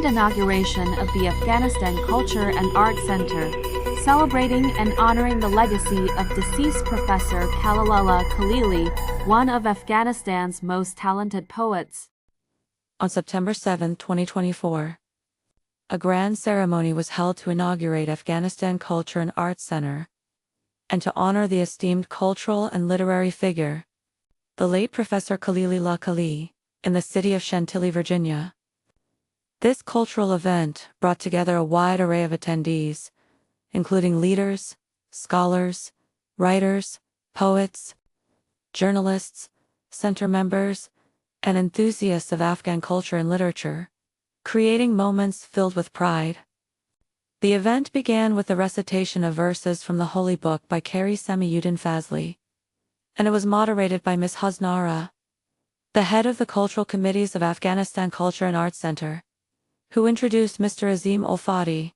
inauguration of the Afghanistan Culture and Art Center, celebrating and honoring the legacy of deceased Professor Khalilullah Khalili, one of Afghanistan's most talented poets. On September 7, 2024, a grand ceremony was held to inaugurate Afghanistan Culture and Art Center, and to honor the esteemed cultural and literary figure, the late Professor Khalilullah Khalili, in the city of Chantilly, Virginia. This cultural event brought together a wide array of attendees, including leaders, scholars, writers, poets, journalists, center members, and enthusiasts of Afghan culture and literature, creating moments filled with pride. The event began with the recitation of verses from the Holy Book by Qari Samiuddin Fazli, and it was moderated by Ms. Husnara, the head of the Cultural Committees of Afghanistan Culture and Art Center, who introduced Mr. Azim Al-Fadi,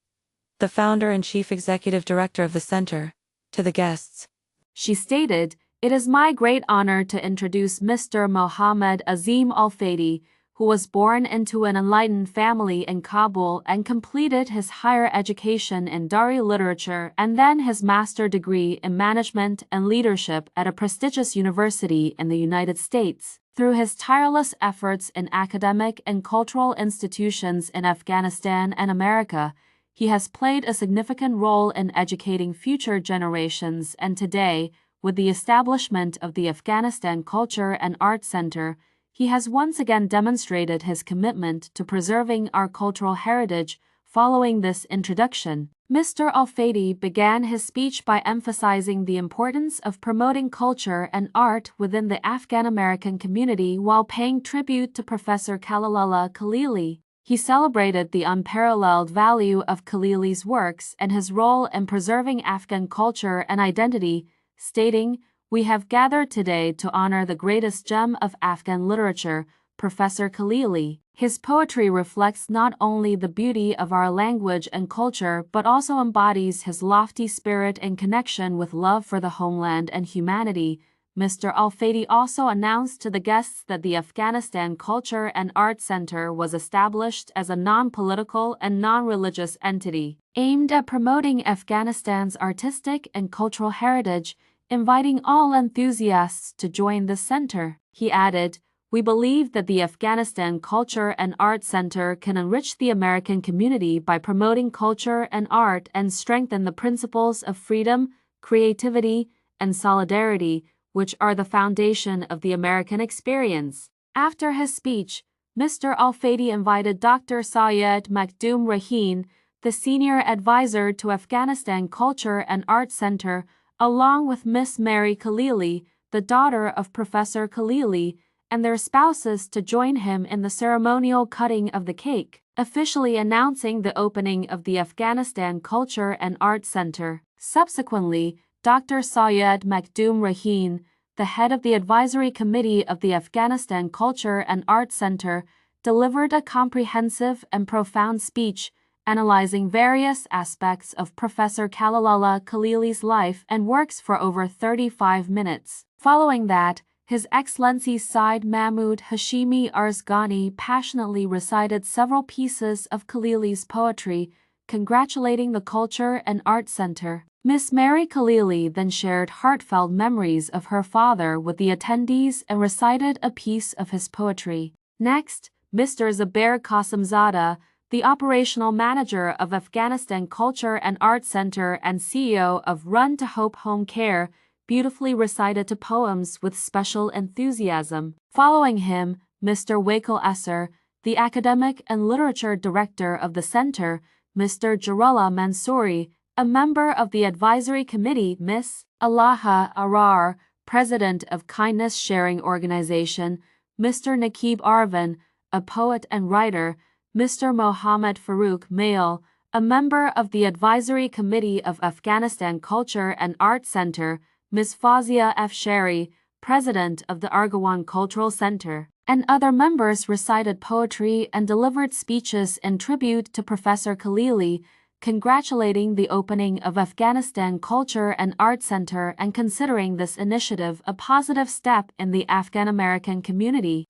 the founder and chief executive director of the center, to the guests. She stated, "It is my great honor to introduce Mr. Mohammed Azim Al-Fadi, who was born into an enlightened family in Kabul and completed his higher education in Dari literature and then his master's degree in management and leadership at a prestigious university in the United States. Through his tireless efforts in academic and cultural institutions in Afghanistan and America, he has played a significant role in educating future generations, and today, with the establishment of the Afghanistan Culture and Art Center, he has once again demonstrated his commitment to preserving our cultural heritage." Following this introduction, Mr. Al-Fadi began his speech by emphasizing the importance of promoting culture and art within the Afghan American community while paying tribute to Professor Khalilullah Khalili. He celebrated the unparalleled value of Khalili's works and his role in preserving Afghan culture and identity, stating, "We have gathered today to honor the greatest gem of Afghan literature, Professor Khalili. His poetry reflects not only the beauty of our language and culture but also embodies his lofty spirit in connection with love for the homeland and humanity." Mr. Al-Fadi also announced to the guests that the Afghanistan Culture and Art Center was established as a non-political and non-religious entity aimed at promoting Afghanistan's artistic and cultural heritage, inviting all enthusiasts to join the center. He added, "We believe that the Afghanistan Culture and Art Center can enrich the American community by promoting culture and art and strengthen the principles of freedom, creativity, and solidarity, which are the foundation of the American experience." After his speech, Mr. Al-Fadi invited Dr. Syed Makhdoom Raheen, the senior advisor to Afghanistan Culture and Art Center, along with Miss Mary Khalili, the daughter of Professor Khalili, and their spouses to join him in the ceremonial cutting of the cake, officially announcing the opening of the Afghanistan Culture and Art Center. Subsequently, Dr. Syed Makhdoom Raheen, the head of the advisory committee of the Afghanistan Culture and Art Center, delivered a comprehensive and profound speech analyzing various aspects of Professor Khalilullah Khalili's life and works for over 35 minutes. Following that, His Excellency Said Mahmoud Hashimi Arzgani passionately recited several pieces of Khalili's poetry, congratulating the Culture and Art Center. Miss Mary Khalili then shared heartfelt memories of her father with the attendees and recited a piece of his poetry. Next, Mr. Zubair Qasimzada, the operational manager of Afghanistan Culture and Art Center and CEO of Run to Hope Home Care, beautifully recited two poems with special enthusiasm. Following him, Mr. Wakil Esser, the academic and literature director of the center, Mr. Jarullah Mansouri, a member of the advisory committee, Miss Alaha Arar, president of Kindness Sharing Organization, Mr. Naqib Arvin, a poet and writer, Mr. Mohammad Farooq Mail, a member of the advisory committee of Afghanistan Culture and Art Center, Ms. Fazia F. Sherry, president of the Argawan Cultural Center, and other members recited poetry and delivered speeches in tribute to Professor Khalili, congratulating the opening of Afghanistan Culture and Art Center and considering this initiative a positive step in the Afghan American community.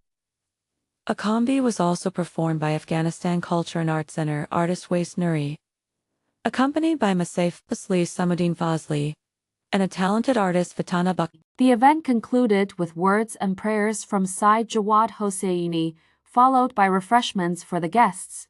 A combi was also performed by Afghanistan Culture and Art Center artist Wais Nuri, accompanied by Masaif Pasli Samuddin Fazli, and a talented artist Fatana Bak. The event concluded with words and prayers from Said Jawad Hosseini, followed by refreshments for the guests.